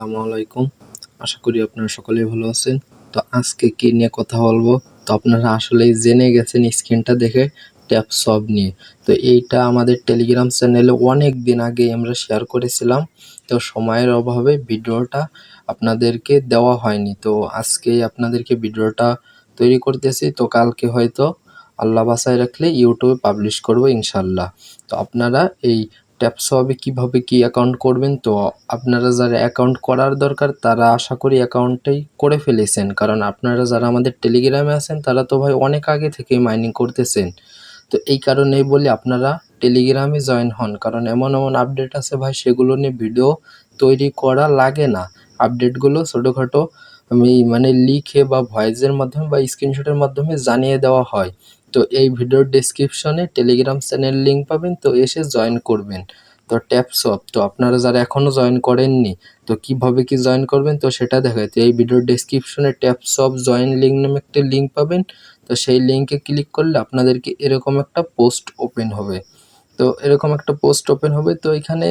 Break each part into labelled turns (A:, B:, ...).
A: আসসালামু আলাইকুম। আশা করি আপনারা সকলেই ভালো আছেন। তো আজকে কি নিয়ে কথা বলবো? তো আপনারা আসলেই জেনে গেছেন স্ক্রিনটা দেখে ট্যাপ সব নিয়ে। তো এইটা আমাদের টেলিগ্রাম চ্যানেলে অনেক দিন আগেই আমরা শেয়ার করেছিলাম। তো সময়ের অভাবে ভিডিওটা আপনাদেরকে দেওয়া হয়নি। তো আজকেই আপনাদেরকে ভিডিওটা তৈরি করতেছি। তো কালকে হয়তো আল্লাহ বাঁচায় রাখলে ইউটিউবে পাবলিশ করবো ইনশাল্লাহ। তো আপনারা এই ট্যাপসবে কিভাবে কি অ্যাকাউন্ট করবেন, তো আপনারা যারা অ্যাকাউন্ট করার দরকার তারা আশা করি অ্যাকাউন্টটাই করে ফেলেছেন, কারণ আপনারা যারা আমাদের টেলিগ্রামে আছেন তারা তো ভাই অনেক আগে থেকেই মাইনিং করতেছেন। তো এই কারণেই বলি আপনারা টেলিগ্রামে জয়েন হন, কারণ এমন এমন আপডেট আছে ভাই সেগুলো নিয়ে ভিডিও তৈরি করা লাগে না। আপডেটগুলো ছোটোখাটো আমি মানে লিখে বা ভয়েসের মাধ্যমে বা স্ক্রিনশটের মাধ্যমে জানিয়ে দেওয়া হয়। তো এই ভিডিওর ডেসক্রিপশনে টেলিগ্রাম চ্যানেল লিঙ্ক পাবেন, তো এসে জয়েন করবেন। তো ট্যাপসপ, তো আপনারা যারা এখনও জয়েন করেননি তো কিভাবে কি জয়েন করবেন তো সেটা দেখায়। তো এই ভিডিওর ডেসক্রিপশনে ট্যাপসপ জয়েন লিঙ্ক নামে একটা লিঙ্ক পাবেন। তো সেই লিঙ্কে ক্লিক করলে আপনাদেরকে এরকম একটা পোস্ট ওপেন হবে। তো এরকম একটা পোস্ট ওপেন হবে, তো এখানে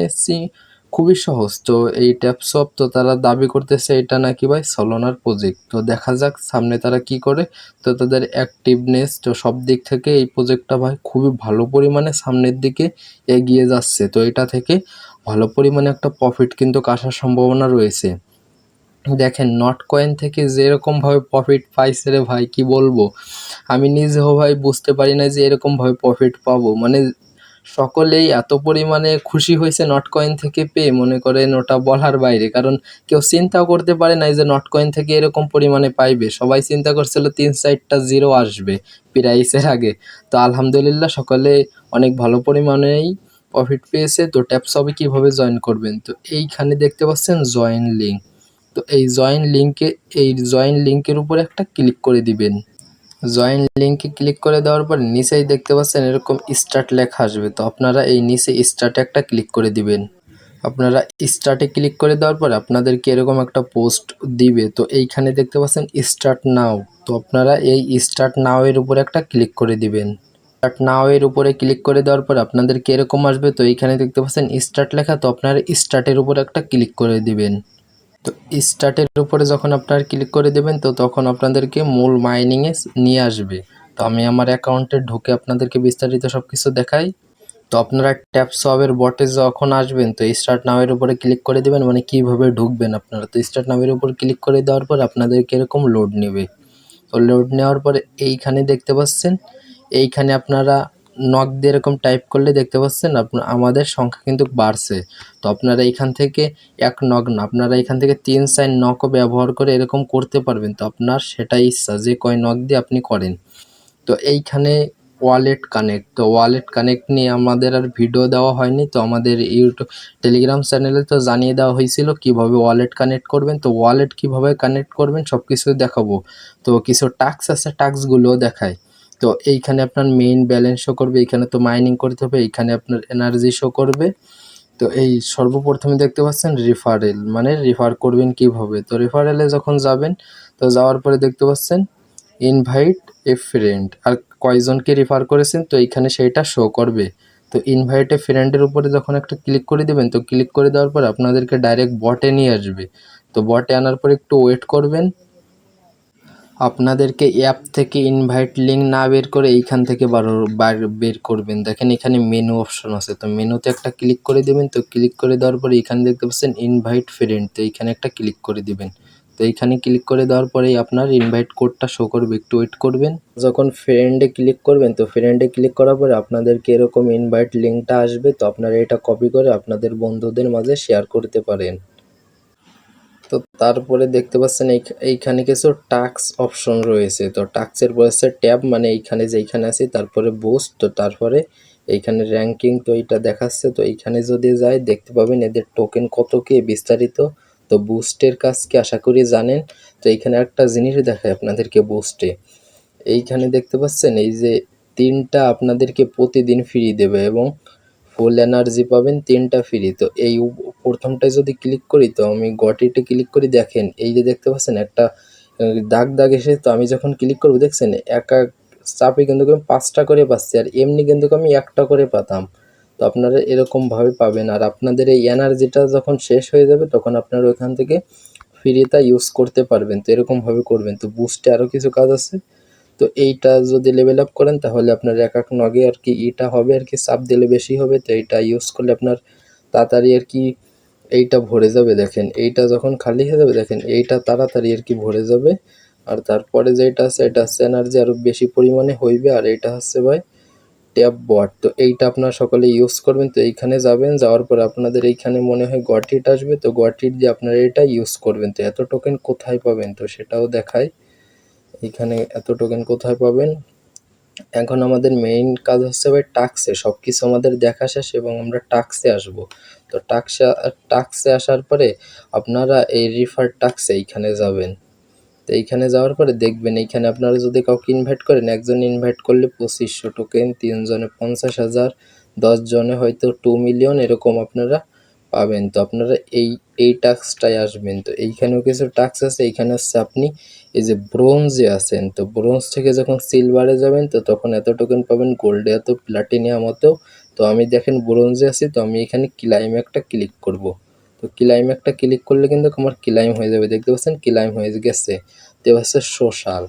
A: খুবই সহজ। তো এই ট্যাপসপ তো তারা দাবি করতেছে এটা নাকি ভাই সলোনার প্রজেক্ট। তো দেখা যাক সামনে তারা কি করে। তো তাদের অ্যাক্টিভনেস তো সব দিক থেকে এই প্রজেক্টটা ভাই খুবই ভালো পরিমাণে সামনের দিকে এগিয়ে যাচ্ছে। তো এটা থেকে ভালো পরিমাণে একটা প্রফিট কিন্তু আসার সম্ভাবনা রয়েছে। দেখেন নট কয়েন থেকে যেরকমভাবে প্রফিট পাইছে রে ভাই, কি বলবো, আমি নিজেও ভাই বুঝতে পারি না যে এরকমভাবে প্রফিট পাবো। মানে সকলেই এত পরিমাণে খুশি হয়েছে নট কয়েন থেকে পেয়ে, মনে করেন ওটা বলার বাইরে। কারণ কেউ চিন্তাও করতে পারে নাই যে নট কয়েন থেকে এরকম পরিমাণে পাইবে। সবাই চিন্তা করছিল 3-4টা জিরো আসবে প্রাইসের আগে। তো আলহামদুলিল্লাহ সকলে অনেক ভালো পরিমাণেই প্রফিট পেয়েছে। তো ট্যাপসবে কীভাবে জয়েন করবেন, তো এইখানে দেখতে পাচ্ছেন জয়েন লিঙ্ক। তো এই জয়েন লিঙ্কের উপরে একটা ক্লিক করে দিবেন। জয়েন লিঙ্কে ক্লিক করে দেওয়ার পর নিচেই দেখতে পাচ্ছেন এরকম স্টার্ট লেখা আসবে। তো আপনারা এই নিচে স্টার্টে একটা ক্লিক করে দিবেন। আপনারা স্টার্টে ক্লিক করে দেওয়ার পর আপনাদেরকে এরকম একটা পোস্ট দিবে। তো এইখানে দেখতে পাচ্ছেন স্টার্ট নাও। তো আপনারা এই স্টার্ট নাও এর উপরে একটা ক্লিক করে দিবেন। স্টার্ট নাও এর উপরে ক্লিক করে দেওয়ার পর আপনাদেরকে এরকম আসবে। তো এইখানে দেখতে পাচ্ছেন স্টার্ট লেখা, তো আপনারা স্টার্টের উপরে একটা ক্লিক করে দিবেন। তো স্টার্টের উপরে যখন আপনারা ক্লিক করে দেবেন তো তখন আপনাদেরকে মূল মাইনিংয়ে নিয়ে আসবে। তো আমি আমার অ্যাকাউন্টে ঢুকে আপনাদেরকে বিস্তারিত সব কিছু দেখাই। তো আপনারা ট্যাপসবের বটে যখন আসবেন তো স্টার্ট নাও এর উপরে ক্লিক করে দেবেন, মানে কিভাবে ঢুকবেন আপনারা। তো স্টার্ট নাও এর উপর ক্লিক করে দেওয়ার পর আপনাদেরকে এরকম লোড নেবে। তো লোড নেওয়ার পরে এইখানে দেখতে পাচ্ছেন, এইখানে আপনারা নক দিয়ে এরকম টাইপ করলে দেখতে পাচ্ছেন আমাদের সংখ্যা কিন্তু বাড়ছে। তো আপনারা এইখান থেকে এক নক না, আপনারা এখান থেকে 3-4 নকও ব্যবহার করে এরকম করতে পারবেন। তো আপনার সেটাই ইচ্ছা যে কয় নক দিয়ে আপনি করেন। তো এইখানে ওয়ালেট কানেক্ট, তো ওয়ালেট কানেক্ট নিয়ে আমাদের আর ভিডিও দেওয়া হয়নি। তো আমাদের ইউটিউব টেলিগ্রাম চ্যানেলে তো জানিয়ে দেওয়া হয়েছিল কিভাবে ওয়ালেট কানেক্ট করবেন। তো ওয়ালেট কিভাবে কানেক্ট করবেন সব কিছু দেখাবো। তো কিছু টাস্ক আছে, টাস্কগুলোও দেখায়। তো এইখানে আপনার মেইন ব্যালেন্স শো করবে, এইখানে তো মাইনিং করতে হবে, এইখানে আপনার এনার্জি শো করবে। তো এই সর্বপ্রথমে দেখতে পাচ্ছেন রেফারেল, মানে রেফার করবেন কিভাবে। তো রেফারেলে যখন যাবেন তো যাওয়ার পরে দেখতে পাচ্ছেন ইনভাইট এ ফ্রেন্ড, আর কয়জনকে রেফার করেছেন তো এইখানে সেইটা শো করবে। তো ইনভাইট এ ফ্রেন্ডের উপরে যখন একটা ক্লিক করে দেবেন তো ক্লিক করে দেওয়ার পর আপনাদেরকে ডাইরেক্ট বটে নিয়ে আসবে। তো বটে আনার পর একটু ওয়েট করবেন। আপনাদেরকে অ্যাপ থেকে ইনভাইট লিঙ্ক না বের করে এইখান থেকে বের করবেন। দেখেন এখানে মেনু অপশন আছে, তো মেনুতে একটা ক্লিক করে দেবেন। তো ক্লিক করে দেওয়ার পরে এখানে দেখতে পাচ্ছেন ইনভাইট ফ্রেন্ড, তো এইখানে একটা ক্লিক করে দিবেন। তো এইখানে ক্লিক করে দেওয়ার পরেই আপনার ইনভাইট কোডটা শো করবে, একটু ওয়েট করবেন। যখন ফ্রেন্ডে ক্লিক করবেন তো ফ্রেন্ডে ক্লিক করার পরে আপনাদেরকে এরকম ইনভাইট লিঙ্কটা আসবে। তো আপনারা এটা কপি করে আপনাদের বন্ধুদের মাঝে শেয়ার করতে পারেন। তো তারপরে দেখতে পাচ্ছেন এইখানে কিছু টাস্ক অপশন রয়েছে। তো টাস্কের পরে হচ্ছে ট্যাব, মানে এইখানে যেইখানে আছি তারপরে বুস্ট, তো তারপরে এইখানে র্যাঙ্কিং, তো এইটা দেখাচ্ছে। তো এইখানে যদি যাই দেখতে পাবেন এদের টোকেন কত কি বিস্তারিত। তো বুস্টের কাজ কি আশা করি জানেন। তো এইখানে একটা জিনিস দেখায় আপনাদেরকে বুস্টে, এইখানে দেখতে পাচ্ছেন এই যে 3টা আপনাদেরকে প্রতিদিন ফ্রি দেবে এবং ফুল এনার্জি পাবেন 3টা ফ্রি। তো এই প্রথমটায় যদি ক্লিক করি, তো আমি গটিতে ক্লিক করি, দেখেন এই যে দেখতে পাচ্ছেন একটা দাগ দাগ এসে, তো আমি যখন ক্লিক করবো দেখছেন এক এক চাপে কিন্তু আমি 5টা করে পাচ্ছি, আর এমনি কিন্তু আমি একটা করে পাতাম। তো আপনারা এরকমভাবে পাবেন। আর আপনাদের এই এনার্জিটা যখন শেষ হয়ে যাবে তখন আপনারা ওইখান থেকে ফ্রিতে ইউজ করতে পারবেন। তো এরকমভাবে করবেন। তো বুস্টে আরও কিছু কাজ আছে। তো এইটা যদি লেভেল আপ করেন তাহলে আপনার এক নগে আর কি এটা হবে আর কি, চাপ দিলে বেশি হবে। তো এইটা ইউজ করলে আপনার তাড়াতাড়ি আর কি এইটা ভরে যাবে। দেখেন এইটা যখন খালি হয়ে যাবে দেখেন এইটা তাড়াতাড়ি আর কি ভরে যাবে। আর তারপরে যেটা আছে এটা হচ্ছে এনার্জি আরও বেশি পরিমাণে হইবে। আর এটা হচ্ছে ভাই ট্যাপ বট। তো এইটা আপনারা সকলে ইউজ করবেন। তো এইখানে যাবেন, যাওয়ার পর আপনাদের এইখানে মনে হয় গটিট আসবে। তো গটিট দিয়ে আপনারা এটা ইউজ করবেন। তো এত টোকেন কোথায় পাবেন তো সেটাও দেখায়। এইখানে এত টোকেন কোথায় পাবেন। এখন আমাদের মেইন কাজ হচ্ছে ভাই টাস্কে, সব কিছু আমাদের দেখা শেষ এবং আমরা টাস্কে আসব। তো টাস্কে আসার পরে আপনারা এই রিফার টাস্কে এইখানে যাবেন। তো এইখানে যাওয়ার পরে দেখবেন এইখানে আপনারা যদি কাউকে ইনভাইট করেন, একজন ইনভাইট করলে 2500 টোকেন, 3 জনে 50,000, 10 জনে হয়তো 2 মিলিয়ন এরকম আপনারা পাবেন। তো আপনারা এই টাস্কটায় আসবেন। তো এইখানেও কিছু টাস্ক আছে। এইখানে হচ্ছে আপনি এই যে ব্রোঞ্জে আছেন, তো ব্রোঞ্জ থেকে যখন সিলভারে যাবেন তো তখন এত টোকেন পাবেন, গোল্ডে এত, প্লাটিনিয়ামতেও। তো আমি দেখেন ব্রোঞ্জে আছি, তো আমি এখানে ক্লাইম একটা ক্লিক করব। তো ক্লাইম একটা ক্লিক করলে কিন্তু আমার ক্লাইম হয়ে যাবে। দেখতে পাচ্ছেন ক্লাইম হয়ে গেছে। তো হচ্ছে সোশ্যাল।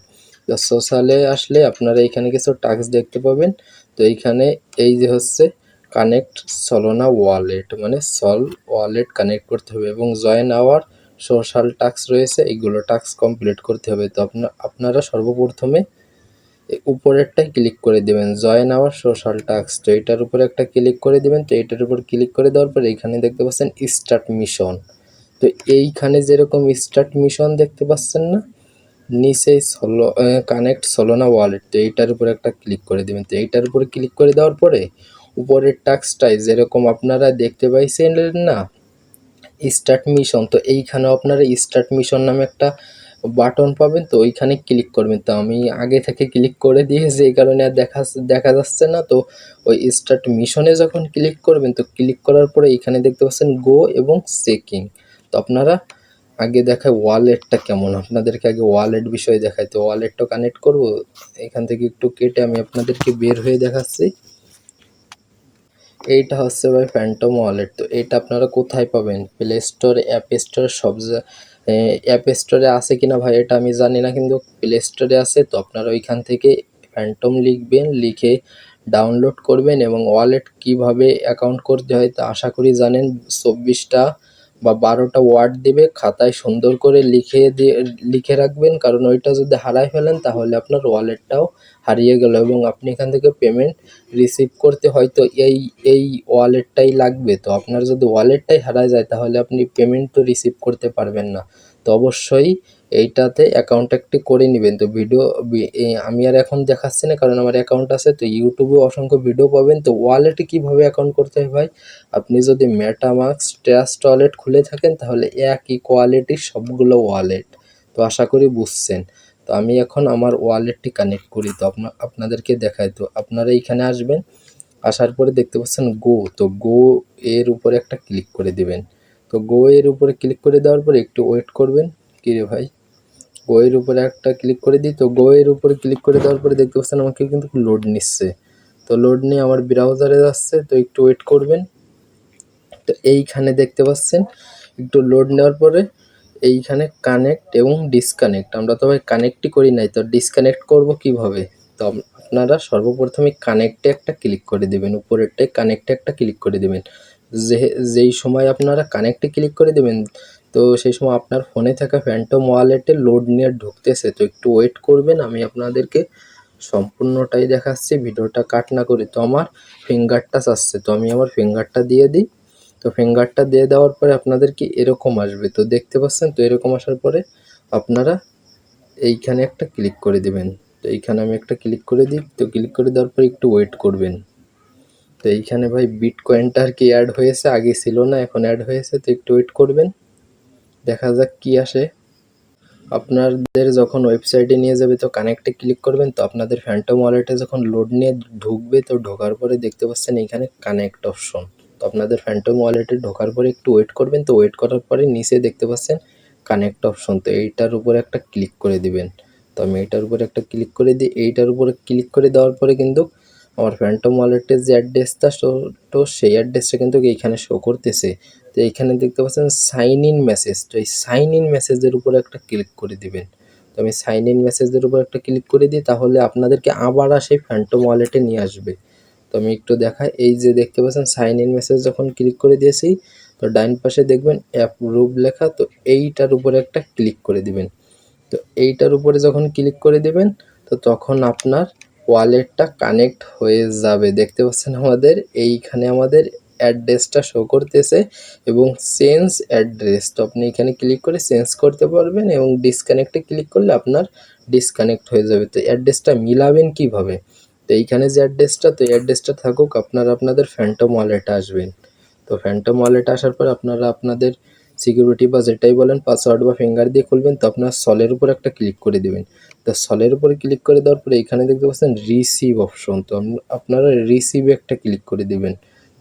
A: তো সোশ্যালে আসলে আপনারা এখানে কিছু টাস্ক দেখতে পাবেন। তো এইখানে এই যে হচ্ছে কানেক্ট সলোনা ওয়ালেট, মানে সল ওয়ালেট কানেক্ট করতে হবে এবং জয়েন আওয়ার সোশ্যাল টাস্ক রয়েছে, এইগুলো টাস্ক কমপ্লিট করতে হবে। তো আপনারা সর্বপ্রথমে উপরেরটাই ক্লিক করে দেবেন, জয়েন আওয়ার সোশ্যাল টাস্ক। তো এটার উপরে একটা ক্লিক করে দেবেন। তো এটার উপর ক্লিক করে দেওয়ার পর এইখানে দেখতে পাচ্ছেন স্টার্ট মিশন। তো এইখানে যেরকম স্টার্ট মিশন দেখতে পাচ্ছেন না, নিচেই কানেক্ট সলোনা ওয়ালেট, তো এইটার উপরে একটা ক্লিক করে দেবেন। তো এইটার উপরে ক্লিক করে দেওয়ার পরে উপরের টাস্কটাই যেরকম আপনারা দেখতে পাইছিলেন না স্টার্ট মিশন, তো এইখানেও আপনারা স্টার্ট মিশন নামে একটা বাটন পাবেন। তো ওইখানে ক্লিক করবেন। তো আমি আগে থেকে ক্লিক করে দিয়েছি এই কারণে আর দেখা যাচ্ছে না। তো ওই স্টার্ট মিশনে যখন ক্লিক করবেন তো ক্লিক করার পরে এইখানে দেখতে পাচ্ছেন গো এবং চেকিং। তো আপনারা আগে দেখায় ওয়ালেটটা কেমন, আপনাদেরকে আগে ওয়ালেট বিষয়ে দেখায়। তো ওয়ালেটটা কানেক্ট করব, এখান থেকে একটু কেটে আমি আপনাদেরকে বের হয়ে দেখাচ্ছি। এইটা হচ্ছে ভাই ফ্যান্টম ওয়ালেট। তো এটা আপনারা কোথায় পাবেন, play store, app store, app স্টোরে আছে কিনা ভাই এটা আমি জানি না, কিন্তু প্লে স্টোরে আছে। তো আপনারা ওইখান থেকে ফ্যান্টম লিখবেন, লিখে ডাউনলোড করবেন। এবং ওয়ালেট কিভাবে অ্যাকাউন্ট করতে হয় তা আশা করি জানেন। 24টা বা 12টা ওয়ার্ড দিবে, খাতায় সুন্দর করে লিখে রাখবেন, কারণ ওইটা যদি হারায় ফেলেন তাহলে আপনার ওয়ালেটটাও হারিয়ে গেল এবং আপনি এখান থেকে পেমেন্ট রিসিভ করতে হয়তো এই ওয়ালেটটাই লাগবে। তো আপনার যদি ওয়ালেটটাই হারায় যায় তাহলে আপনি পেমেন্ট তো রিসিভ করতে পারবেন না। তো অবশ্যই এইটাতে অ্যাকাউন্ট একটি করে নেবেন। তো আমি আর এখন দেখাচ্ছি না কারণ আমার অ্যাকাউন্ট আছে। তো ইউটিউবে অসংখ্য ভিডিও পাবেন। তো ওয়ালেটে কীভাবে অ্যাকাউন্ট করতে হয় ভাই, আপনি যদি মেটামাস্ক, ট্রাস্ট ওয়ালেট খুলে থাকেন তাহলে একই কোয়ালিটির সবগুলো ওয়ালেট। তো আশা করি বুঝছেন। তো আমি এখন আমার ওয়ালেটটি কানেক্ট করি। তো আপনাদেরকে দেখাই। তো আপনারা এইখানে আসবেন, আসার পরে দেখতে পাচ্ছেন গো। তো গো এর উপরে একটা ক্লিক করে দিবেন। তো গো এর উপরে ক্লিক করে দেওয়ার পরে একটু ওয়েট করবেন। কিরে ভাই, গো এর উপরে একটা ক্লিক করে দিই। তো গো এর উপরে ক্লিক করে দেওয়ার পরে দেখতে পাচ্ছেন আমাকে কিন্তু লোড নিচ্ছে। তো লোড নিয়ে আমার ব্রাউজারে যাচ্ছে। তো একটু ওয়েট করবেন। তো এইখানে দেখতে পাচ্ছেন একটু লোড নেওয়ার পরে এইখানে কানেক্ট এবং ডিসকানেক্ট, আমরা তো ভাই কানেক্টই করি নাই, তো ডিসকানেক্ট করব কিভাবে। তো আপনারা সর্বপ্রথমে কানেক্টে একটা ক্লিক করে দেবেন, উপরেরটায় কানেক্টে একটা ক্লিক করে দেবেন। যেই সময় আপনারা কানেক্টে ক্লিক করে দেবেন তো সেই সময় আপনার ফোনে থাকা ফ্যান্টম ওয়ালেটে লোড নিয়ে ঢুকতেছে। তো একটু ওয়েট করবেন, আমি আপনাদেরকে সম্পূর্ণটাই দেখাচ্ছি, ভিডিওটা কাট না করে। তো আমার ফিঙ্গারটা চাচ্ছে, তো আমি আমার ফিঙ্গারটা দিয়ে দিই। তো ফিঙ্গারটা দিয়ে দেওয়ার পরে আপনাদের কি এরকম আসবে, তো দেখতে পাচ্ছেন। তো এরকম আসার পরে আপনারা এইখানে একটা ক্লিক করে দিবেন। তো এইখানে আমি একটা ক্লিক করে দিই। তো ক্লিক করে দেওয়ার পরে একটু ওয়েট করবেন। তো এইখানে ভাই বিটকয়েনটা আর কি অ্যাড হয়েছে, আগে ছিল না এখন অ্যাড হয়েছে। তো একটু ওয়েট করবেন, দেখা যাক কি আসে। আপনাদের যখন ওয়েবসাইটে নিয়ে যাবে তো কানেক্টে ক্লিক করবেন। তো আপনাদের ফ্যান্টম ওয়ালেটে যখন লোড নিয়ে ঢুকবে তো ঢোকার পরে দেখতে পাচ্ছেন এইখানে কানেক্ট অপশন। তো আপনাদের ফ্যান্টম ওয়ালেটে ঢোকার পরে একটু ওয়েট করবেন। তো ওয়েট করার পরে নিচে দেখতে পাচ্ছেন কানেক্ট অপশন, তো এইটার উপরে একটা ক্লিক করে দিবেন। তো আমি এইটার উপরে একটা ক্লিক করে দিই। এইটার উপরে ক্লিক করে দেওয়ার পরে কিন্তু আমার ফ্যান্টম ওয়ালেটের যে অ্যাড্রেসটা তো সেই অ্যাড্রেসটা কিন্তু এইখানে শো করতেছে। তো এইখানে দেখতে পাচ্ছেন সাইন ইন মেসেজ, তো এই সাইন ইন মেসেজের উপরে একটা ক্লিক করে দিবেন। তো আমি সাইন ইন মেসেজের উপর একটা ক্লিক করে দিই, তাহলে আপনাদেরকে আবার সেই ফ্যান্টম ওয়ালেটে নিয়ে আসবে। তো আমি একটু দেখাই, এই যে দেখতে পাচ্ছেন সাইন ইন মেসেজ যখন ক্লিক করে দিয়েছি, তো ডাইন পাশে দেখবেন অ্যাপ্রুভ লেখা, তো এইটার উপরে একটা ক্লিক করে দিবেন। তো এইটার উপরে যখন ক্লিক করে দিবেন, তো তখন আপনার ওয়ালেটটা কানেক্ট হয়ে যাবে। দেখতে পাচ্ছেন আমাদের এইখানে আমাদের অ্যাড্রেসটা শো করতেছে এবং চেঞ্জ অ্যাড্রেস, তো আপনি এখানে ক্লিক করে চেঞ্জ করতে পারবেন এবং ডিসকানেক্টে ক্লিক করলে আপনার ডিসকানেক্ট হয়ে যাবে। তো অ্যাড্রেসটা মিলাবেন কিভাবে? তো এইখানে যে অ্যাড্রেসটা, তো এই অ্যাড্রেসটা থাকুক, আপনারা আপনাদের ফ্যান্টম ওয়ালেটে আসবেন। তো ফ্যান্টম ওয়ালেটে আসার পর আপনারা আপনাদের সিকিউরিটি বা যেটাই বলেন পাসওয়ার্ড বা ফিঙ্গার দিয়ে খুলবেন। তো আপনার সলের উপর একটা ক্লিক করে দিবেন। তো সলের উপরে ক্লিক করে দেওয়ার পরে এখানে দেখতে পাচ্ছেন রিসিভ অপশন, তো আপনারা রিসিভে একটা ক্লিক করে দিবেন।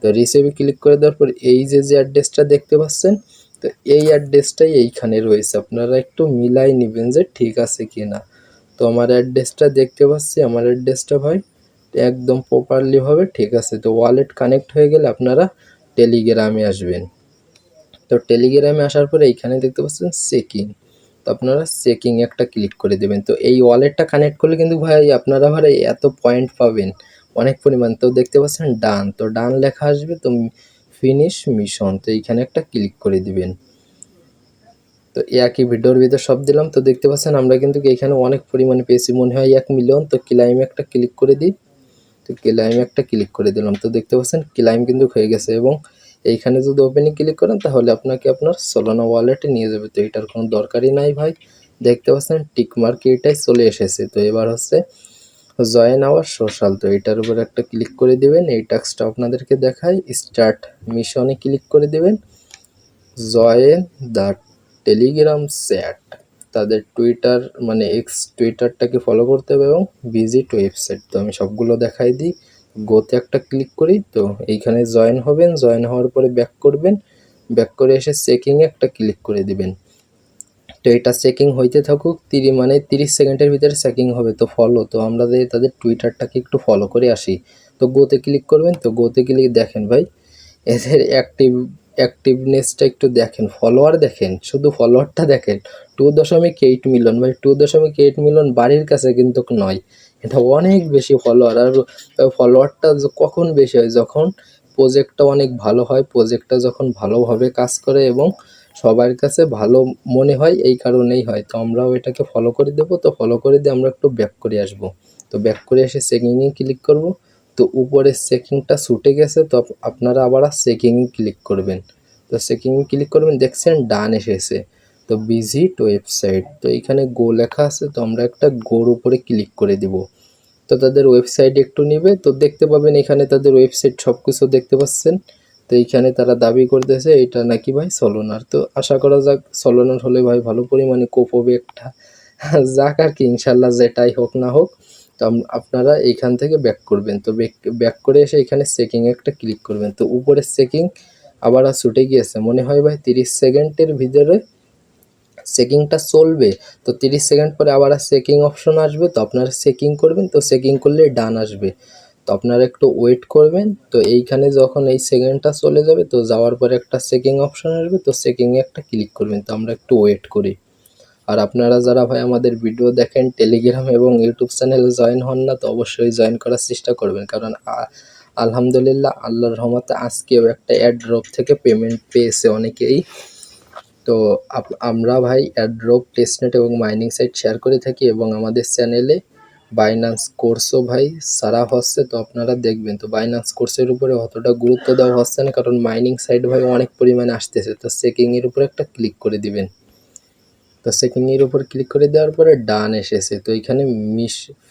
A: তো রিসিভে ক্লিক করে দেওয়ার পর এই যে অ্যাড্রেসটা দেখতে পাচ্ছেন, তো এই অ্যাড্রেসটাই এইখানে রয়েছে, আপনারা একটু মিলাই নেবেন যে ঠিক আছে কি না। তো আমার অ্যাড্রেসটা দেখতে পাচ্ছি, আমার অ্যাড্রেসটা ভাই একদম প্রপারলি হবে, ঠিক আছে। তো ওয়ালেট কানেক্ট হয়ে গেলে আপনারা টেলিগ্রামে আসবেন। তো টেলিগ্রামে আসার পরে এইখানে দেখতে পাচ্ছেন চেকিং, তো আপনারা চেকিং একটা ক্লিক করে দেবেন। তো এই ওয়ালেটটা কানেক্ট করলে কিন্তু ভাই আপনারা ভাই এত পয়েন্ট পাবেন অনেক পরিমাণ। তো দেখতে পাচ্ছেন ডান, তো ডান লেখা আসবে, তো ফিনিশ মিশন, তো এইখানে একটা ক্লিক করে দিবেন। তো একই ভিডিওর ভিতর সব দিলাম। তো দেখতে পাচ্ছেন আমরা কিন্তু এইখানে অনেক পরিমাণে পেয়েছি, মনে হয় 1 মিলিয়ন। তো ক্লাইমে একটা ক্লিক করে দিই, তো ক্লাইমে একটা ক্লিক করে দিলাম। তো দেখতে পাচ্ছেন ক্লাইম কিন্তু হয়ে গেছে এবং এইখানে যদি ওপেনে ক্লিক করেন তাহলে আপনাকে আপনার সোলানা ওয়ালেটে নিয়ে যাবে। তো এটার কোনো দরকারই নাই ভাই, দেখতে পাচ্ছেন টিকমার্ক এটাই চলে এসেছে। তো এবার হচ্ছে জয়েন আওয়ার সোশ্যাল, তো এটার উপর একটা ক্লিক করে দিবেন। এই টাস্কটা আপনাদেরকে দেখাই, স্টার্ট মিশনে ক্লিক করে দিবেন। জয়েন দ্য টেলিগ্রাম চ্যাট, তাদের টুইটার মানে এক্স টুইটারটাকে ফলো করতে হবে এবং ভিজিট ওয়েবসাইট, তো আমি সবগুলো দেখাই দিই। গোতে একটা ক্লিক করি, তো এইখানে জয়েন হবেন, জয়েন হওয়ার পরে ব্যাক করবেন, ব্যাক করে এসে চেকিংয়ে একটা ক্লিক করে দিবেন। তো এটা চেকিং হইতে থাকুক, 30 সেকেন্ডের ভিতরে চেকিং হবে। তো ফলো, তো আমরা তাদের টুইটারটাকে একটু ফলো করে আসি। তো গোতে ক্লিক করবেন, তো গোতে ক্লিক দেখেন ভাই এদের অ্যাক্টিভনেসটা একটু দেখেন, ফলোয়ার দেখেন, শুধু ফলোয়ারটা দেখেন 2.8 মিলিয়ন ভাই, 2.8 মিলিয়ন বাড়ির কাছে কিন্তু নয়, এটা অনেক বেশি ফলোয়ার। আর ফলোয়ারটা কখন বেশি হয়? যখন প্রজেক্টটা অনেক ভালো হয়, প্রজেক্টটা যখন ভালোভাবে কাজ করে এবং সবার কাছে ভালো মনে হয়, এই কারণেই হয়। তো আমরাও এটাকে ফলো করে দেব। তো ফলো করে দিয়ে আমরা একটু ব্যাক করে আসব। তো ব্যাক করে এসে চেকিংয়ে ক্লিক করব। তো উপরে চেকিংটা ছুটে গেছে, তো আপনারা আবার চেকিংয়ে ক্লিক করবেন। তো চেকিংয়ে ক্লিক করবেন, দেখছেন ডান এসেছে। তো ভিজিট ওয়েবসাইট, তো এখানে গো লেখা আছে, তো আমরা একটা গোর উপরে ক্লিক করে দিব। তো তাদের ওয়েবসাইট একটু নিবে, তো দেখতে পাবেন এখানে তাদের ওয়েবসাইট সব কিছু দেখতে পাচ্ছেন। তো এইখানে তারা দাবি করতেছে এটা নাকি ভাই সলোনার, তো আশা করা যাক সলোনার হলে ভাই ভালো পরিমাণে কোপ হবে একটা, যাক আর কি, ইনশাল্লাহ যেটাই হোক না হোক। তো আপনারা এইখান থেকে ব্যাক করবেন। তো ব্যাক করে এসে এখানে চেকিংয়ে একটা ক্লিক করবেন। তো উপরে চেকিং আবার ছুটে গিয়েছে, মনে হয় ভাই 30 সেকেন্ডের ভিতরে চেকিংটা চলবে। তো 30 সেকেন্ড পরে আবার চেকিং অপশন আসবে, তো আপনারা চেকিং করবেন। তো চেকিং করলে ডান আসবে, তো আপনারা একটু ওয়েট করবেন। তো এইখানে যখন এই সেকেন্ডটা চলে যাবে, তো যাওয়ার পরে একটা চেকিং অপশন আসবে, তো চেকিংয়ে একটা ক্লিক করবেন। তো আমরা একটু ওয়েট করি। আর আপনারা যারা ভাই আমাদের ভিডিও দেখেন টেলিগ্রাম এবং ইউটিউব চ্যানেলে জয়েন হন না, তো অবশ্যই জয়েন করার চেষ্টা করবেন, কারণ আলহামদুলিল্লাহ আল্লাহর রহমতে আজকেও একটা অ্যাড্রপ থেকে পেমেন্ট পেয়েছে অনেকেই। তো আমরা ভাই অ্যাড্রপ, টেস্টনেট এবং মাইনিং সাইট শেয়ার করে থাকি এবং আমাদের চ্যানেলে বাইন্যান্স কোর্সও ভাই সারা হচ্ছে, তো আপনারা দেখবেন। তো বাইন্যান্স কোর্সের উপরে অতটা গুরুত্ব দেওয়া হচ্ছে না, কারণ মাইনিং সাইট ভাই অনেক পরিমাণে আসতেছে। তো চেকিংয়ের উপরে একটা ক্লিক করে দিবেন। তো চেকিংয়ের উপর ক্লিক করে দেওয়ার পরে ডান এসেছে, তো এইখানে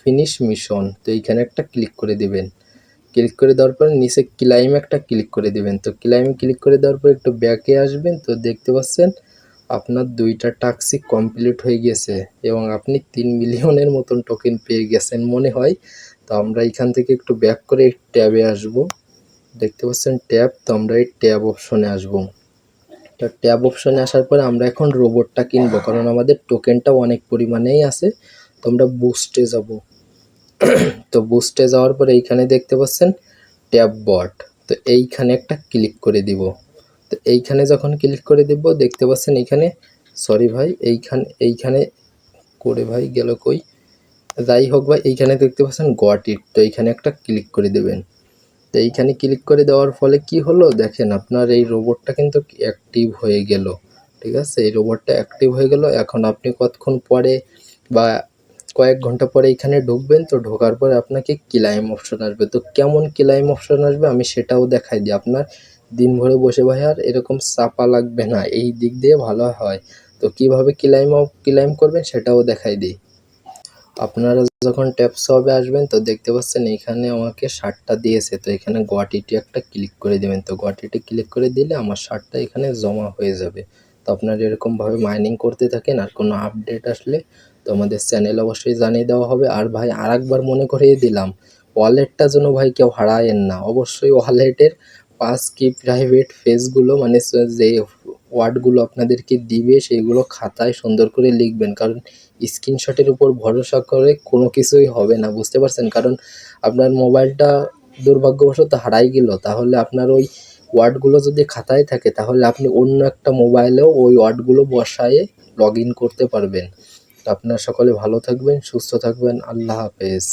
A: ফিনিশ মিশন, তো এইখানে একটা ক্লিক করে দিবেন। ক্লিক করে দেওয়ার পরে নিচে ক্লাইমে একটা ক্লিক করে দিবেন। তো ক্লাইমে ক্লিক করে দেওয়ার পর একটু ব্যাকে আসবেন, তো দেখতে পাচ্ছেন আপনার 2টা টাস্কই কমপ্লিট হয়ে গেছে এবং আপনি 3 মিলিয়নের মতন টোকেন পেয়ে গেছেন মনে হয়। তো আমরা এখান থেকে একটু ব্যাক করে ট্যাবে আসব, দেখতে পাচ্ছেন ট্যাব, তো আমরা এই ট্যাব অপশনে আসব। তো ট্যাব অপশনে আসার পরে আমরা এখন রোবটটা কিনবো, কারণ আমাদের টোকেনটাও অনেক পরিমাণেই আছে। তো আমরা বুস্টে যাব, তো বুস্টে যাওয়ার পরে এইখানে দেখতে পাচ্ছেন ট্যাব বট, তো এইখানে একটা ক্লিক করে দিব। তো এইখানে যখন ক্লিক করে দিব দেখতে পাচ্ছেন এইখানে, সরি ভাই, এইখানে করে ভাই গেল কই, যাই হোক ভাই, এইখানে দেখতে পাচ্ছেন গট ইট, তো এইখানে একটা ক্লিক করে দেবেন। তো এইখানে ক্লিক করে দেওয়ার ফলে কি হলো দেখেন, আপনার এই রোবটটা কিন্তু অ্যাক্টিভ হয়ে গেল। ঠিক আছে, এই রোবটটা অ্যাক্টিভ হয়ে গেল। এখন আপনি কতক্ষণ পরে বা কয়েক ঘন্টা পরে এখানে ঢুকবেন, তো ঢোকার পরে আপনাকে ক্লাইম অপশন আসবে। তো কেমন ক্লাইম অপশন আসবে আমি সেটাও দেখাই দিই। আপনার দিন ভরে বসে ভাই আর এরকম চাপা লাগবে না, এই দিক দিয়ে ভালো হয়। তো কিভাবে ক্লাইম করবেন সেটাও দেখাই দিই। আপনারা যখন ট্যাপ সবে আসবেন তো দেখতে পাচ্ছেন এখানে আমাকে শার্টটা দিয়েছে, তো এখানে গোয়াটিটি একটা ক্লিক করে দেবেন। তো গোয়াটিটি ক্লিক করে দিলে আমার শার্টটা এখানে জমা হয়ে যাবে। তো আপনারা এরকমভাবে মাইনিং করতে থাকেন, আর কোনো আপডেট আসলে তো আমাদের চ্যানেল অবশ্যই জানিয়ে দেওয়া হবে। আর ভাই আরেকবার মনে করিয়ে দিলাম, ওয়ালেটটা যেন ভাই কেউ হারায়েন না। অবশ্যই ওয়ালেটের পাস কি প্রাইভেট ফেসগুলো মানে যে ওয়ার্ডগুলো আপনাদেরকে দিবে সেইগুলো খাতায় সুন্দর করে লিখবেন, কারণ স্ক্রিনশটের উপর ভরসা করে কোনো কিছুই হবে না, বুঝতে পারছেন? কারণ আপনার মোবাইলটা দুর্ভাগ্যবশত হারাই গেল, তাহলে আপনার ওই ওয়ার্ডগুলো যদি খাতায় থাকে তাহলে আপনি অন্য একটা মোবাইলেও ওই ওয়ার্ডগুলো বসায়ে লগ ইন করতে পারবেন। তো আপনারা সকলে ভালো থাকবেন, সুস্থ থাকবেন। আল্লাহ হাফেজ।